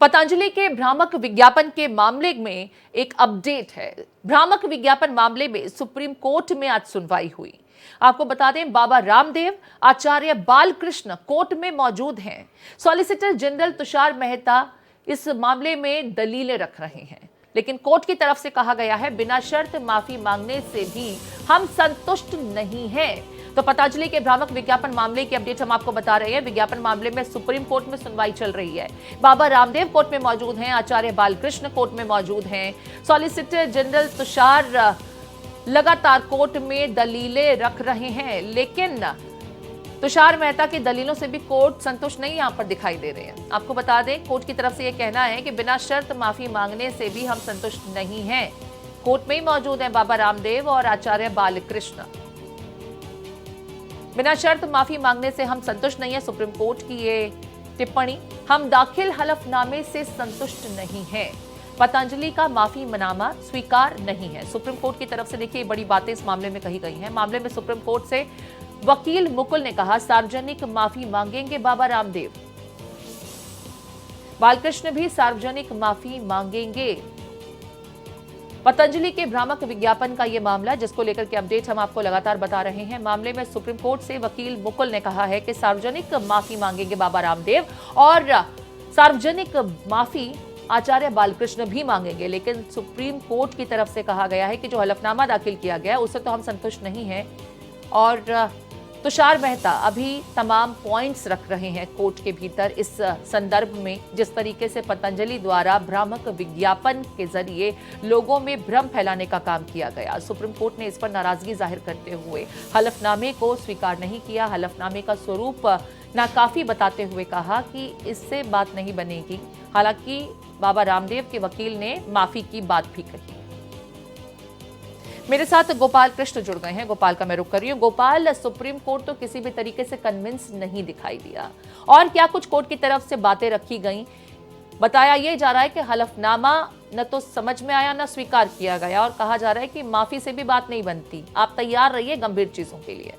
पतंजलि के भ्रामक विज्ञापन के मामले में एक अपडेट है। भ्रामक विज्ञापन मामले में सुप्रीम कोर्ट में आज सुनवाई हुई। आपको बता दें, बाबा रामदेव, आचार्य बालकृष्ण कोर्ट में मौजूद हैं। सॉलिसिटर जनरल तुषार मेहता इस मामले में दलीलें रख रहे हैं, लेकिन कोर्ट की तरफ से कहा गया है बिना शर्त माफी मांगने से भी हम संतुष्ट नहीं हैं। तो पतंजलि के भ्रामक विज्ञापन मामले की अपडेट हम आपको बता रहे हैं। विज्ञापन मामले में सुप्रीम कोर्ट में सुनवाई चल रही है। बाबा रामदेव कोर्ट में मौजूद हैं, आचार्य बालकृष्ण कोर्ट में मौजूद हैं। सॉलिसिटर जनरल तुषार लगातार कोर्ट में दलीलें रख रहे हैं, लेकिन तुषार मेहता की दलीलों से भी कोर्ट संतुष्ट नहीं यहां पर दिखाई दे रहे हैं। आपको बता दें, कोर्ट की तरफ से यह कहना है कि बिना शर्त माफी मांगने से भी हम संतुष्ट नहीं हैं। कोर्ट में ही मौजूद हैं बाबा रामदेव और आचार्य बालकृष्ण। बिना शर्त माफी मांगने से हम संतुष्ट नहीं है, सुप्रीम कोर्ट की ये टिप्पणी। हम दाखिल हलफनामे से संतुष्ट नहीं हैं। पतंजलि का माफीनामा स्वीकार नहीं है। सुप्रीम कोर्ट की तरफ से देखिए बड़ी बातें इस मामले में कही गई हैं। मामले में सुप्रीम कोर्ट से वकील मुकुल ने कहा सार्वजनिक माफी मांगेंगे बाबा रामदेव। बालकृष्ण भी सार्वजनिक माफी मांगेंगे। पतंजलि के भ्रामक विज्ञापन का यह मामला, जिसको लेकर के अपडेट हम आपको लगातार बता रहे हैं। मामले में सुप्रीम कोर्ट से वकील मुकुल ने कहा है कि सार्वजनिक माफी मांगेंगे बाबा रामदेव और सार्वजनिक माफी आचार्य बालकृष्ण भी मांगेंगे, लेकिन सुप्रीम कोर्ट की तरफ से कहा गया है कि जो हलफनामा दाखिल किया गया उससे तो हम संतुष्ट नहीं हैं। और तुषार मेहता अभी तमाम पॉइंट्स रख रहे हैं कोर्ट के भीतर इस संदर्भ में, जिस तरीके से पतंजलि द्वारा भ्रामक विज्ञापन के जरिए लोगों में भ्रम फैलाने का काम किया गया। सुप्रीम कोर्ट ने इस पर नाराजगी जाहिर करते हुए हलफनामे को स्वीकार नहीं किया। हलफनामे का स्वरूप नाकाफी बताते हुए कहा कि इससे बात नहीं बनेगी। हालांकि बाबा रामदेव के वकील ने माफी की बात भी कही। मेरे साथ गोपाल कृष्ण जुड़ गए हैं। गोपाल का मैं रुख कर रही हूं। गोपाल, सुप्रीम कोर्ट तो किसी भी तरीके से कन्विंस नहीं दिखाई दिया, और क्या कुछ कोर्ट की तरफ से बातें रखी गई। बताया यह जा रहा है कि हलफनामा न तो समझ में आया न स्वीकार किया गया, और कहा जा रहा है कि माफी से भी बात नहीं बनती। आप तैयार रहिए गंभीर चीजों के लिए।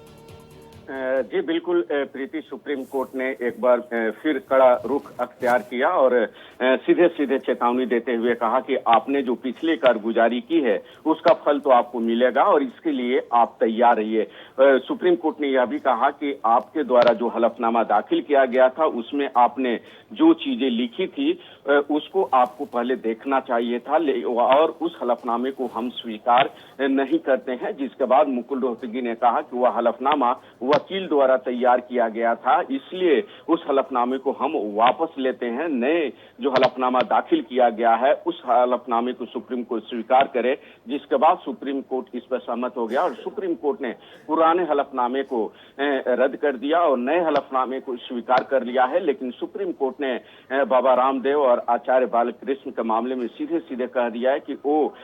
जी बिल्कुल प्रीति, सुप्रीम कोर्ट ने एक बार फिर कड़ा रुख अख्तियार किया और सीधे सीधे चेतावनी देते हुए कहा कि आपने जो पिछली कारगुजारी की है उसका फल तो आपको मिलेगा और इसके लिए आप तैयार रहिए। सुप्रीम कोर्ट ने यह भी कहा कि आपके द्वारा जो हलफनामा दाखिल किया गया था उसमें आपने जो चीजें लिखी थी उसको आपको पहले देखना चाहिए था, और उस हलफनामे को हम स्वीकार नहीं करते हैं। जिसके बाद मुकुल रोहतगी ने कहा कि वह हलफनामा वकील द्वारा तैयार किया गया था, इसलिए उस हलफनामे को हम वापस लेते हैं। नए जो हलफनामा दाखिल किया गया है उस हलफनामे को सुप्रीम कोर्ट स्वीकार करे। जिसके बाद सुप्रीम कोर्ट इस पर सहमत हो गया और सुप्रीम कोर्ट ने पुराने हलफनामे को रद्द कर दिया और नए हलफनामे को स्वीकार कर लिया है। लेकिन सुप्रीम कोर्ट ने बाबा रामदेव और आचार्य बालकृष्ण के मामले में सीधे सीधे कह दिया है कि वो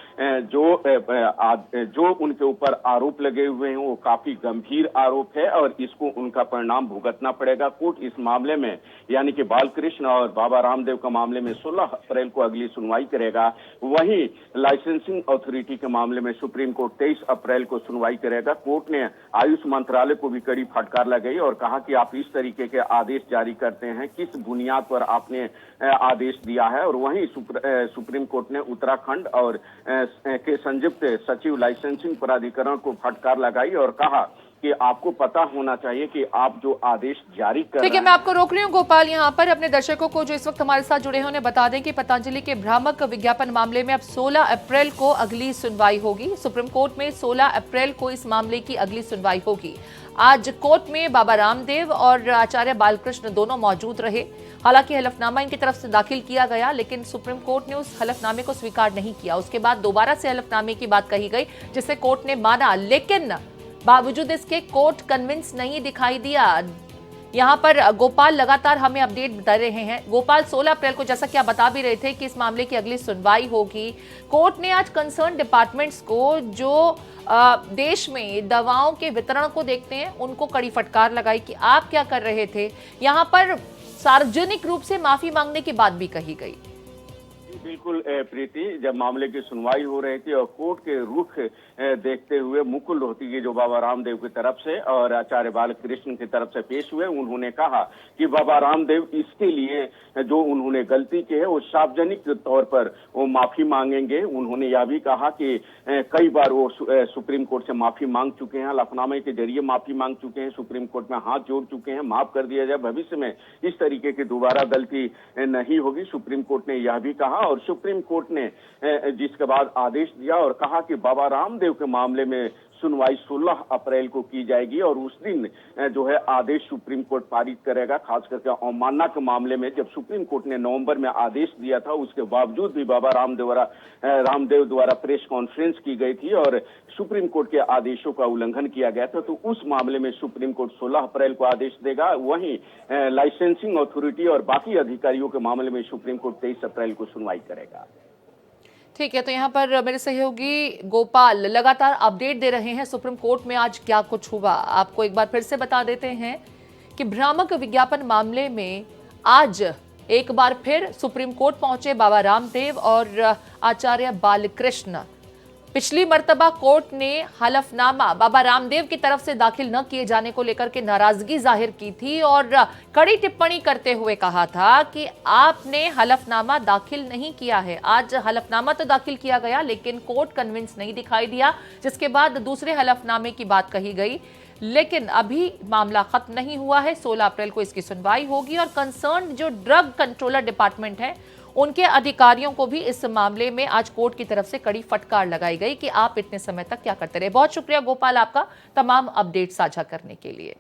जो उनके ऊपर आरोप लगे हुए हैं वो काफी गंभीर आरोप है और इसको उनका परिणाम भुगतना पड़ेगा। कोर्ट इस मामले में यानी कि बालकृष्ण और बाबा रामदेव का मामले में 16 अप्रैल को अगली सुनवाई करेगा। वहीं लाइसेंसिंग अथॉरिटी के मामले में सुप्रीम कोर्ट 23 अप्रैल को सुनवाई करेगा। कोर्ट ने आयुष मंत्रालय को भी कड़ी फटकार लगाई और कहा कि आप इस तरीके के आदेश जारी करते हैं, किस बुनियाद पर आपने आदेश दिया है। और वहीं सुप्रीम कोर्ट ने उत्तराखंड और के संयुक्त सचिव लाइसेंसिंग प्राधिकरण को फटकार लगाई और कहा कि आपको पता होना चाहिए कि आप जो आदेश जारी कर ठीक है, मैं आपको रोक रही हूँ गोपाल। यहाँ पर अपने दर्शकों को जो इस वक्त हमारे साथ जुड़े हैं उन्हें बता दें कि पतंजलि के भ्रामक विज्ञापन मामले में अब 16 अप्रैल को अगली सुनवाई होगी। सुप्रीम कोर्ट में 16 अप्रैल को इस मामले की अगली सुनवाई होगी। आज कोर्ट में बाबा रामदेव और आचार्य बालकृष्ण दोनों मौजूद रहे। हालांकि हलफनामा इनकी तरफ से दाखिल किया गया, लेकिन सुप्रीम कोर्ट ने उस हलफनामे को स्वीकार नहीं किया। उसके बाद दोबारा से हलफनामे की बात कही गई, जिसे कोर्ट ने माना, लेकिन बावजूद इसके कोर्ट कन्विंस नहीं दिखाई दिया। यहाँ पर गोपाल लगातार हमें अपडेट बता रहे हैं। गोपाल, 16 अप्रैल को जैसा कि आप बता भी रहे थे कि इस मामले की अगली सुनवाई होगी। कोर्ट ने आज कंसर्न डिपार्टमेंट्स को जो देश में दवाओं के वितरण को देखते हैं उनको कड़ी फटकार लगाई कि आप क्या कर रहे थे। यहाँ पर सार्वजनिक रूप से माफी मांगने की बात भी कही गई। बिल्कुल प्रीति, जब मामले की सुनवाई हो रही थी और कोर्ट के रुख देखते हुए मुकुल रोहतगी जो बाबा रामदेव की तरफ से और आचार्य बालकृष्ण की तरफ से पेश हुए, उन्होंने कहा कि बाबा रामदेव इसके लिए जो उन्होंने गलती की है वो सार्वजनिक तौर पर वो माफी मांगेंगे। उन्होंने यह भी कहा कि कई बार वो सुप्रीम कोर्ट से माफी मांग चुके हैं, हलफनामे के जरिए माफी मांग चुके हैं, सुप्रीम कोर्ट में हाथ जोड़ चुके हैं, माफ कर दिया जाए, भविष्य में इस तरीके की दोबारा गलती नहीं होगी, सुप्रीम कोर्ट ने यह भी कहा। और सुप्रीम कोर्ट ने जिसके बाद आदेश दिया और कहा कि बाबा रामदेव के मामले में सुनवाई 16 अप्रैल को की जाएगी और उस दिन जो है आदेश सुप्रीम कोर्ट पारित करेगा। खास करके अवमानना के मामले में जब सुप्रीम कोर्ट ने नवंबर में आदेश दिया था, उसके बावजूद भी बाबा रामदेव द्वारा प्रेस कॉन्फ्रेंस की गई थी और सुप्रीम कोर्ट के आदेशों का उल्लंघन किया गया था, तो उस मामले में सुप्रीम कोर्ट 16 अप्रैल को आदेश देगा। वहीं लाइसेंसिंग अथॉरिटी और बाकी अधिकारियों के मामले में सुप्रीम कोर्ट 23 अप्रैल को सुनवाई करेगा। ठीक है, तो यहाँ पर मेरे सहयोगी गोपाल लगातार अपडेट दे रहे हैं सुप्रीम कोर्ट में आज क्या कुछ हुआ। आपको एक बार फिर से बता देते हैं कि भ्रामक विज्ञापन मामले में आज एक बार फिर सुप्रीम कोर्ट पहुंचे बाबा रामदेव और आचार्य बालकृष्ण। पिछली मर्तबा कोर्ट ने हलफनामा बाबा रामदेव की तरफ से दाखिल न किए जाने को लेकर के नाराजगी जाहिर की थी और कड़ी टिप्पणी करते हुए कहा था कि आपने हलफनामा दाखिल नहीं किया है। आज हलफनामा तो दाखिल किया गया लेकिन कोर्ट कन्विंस नहीं दिखाई दिया, जिसके बाद दूसरे हलफनामे की बात कही गई। लेकिन अभी मामला खत्म नहीं हुआ है, 16 अप्रैल को इसकी सुनवाई होगी और कंसर्न जो ड्रग कंट्रोलर डिपार्टमेंट है उनके अधिकारियों को भी इस मामले में आज कोर्ट की तरफ से कड़ी फटकार लगाई गई कि आप इतने समय तक क्या करते रहे। बहुत शुक्रिया गोपाल आपका तमाम अपडेट साझा करने के लिए।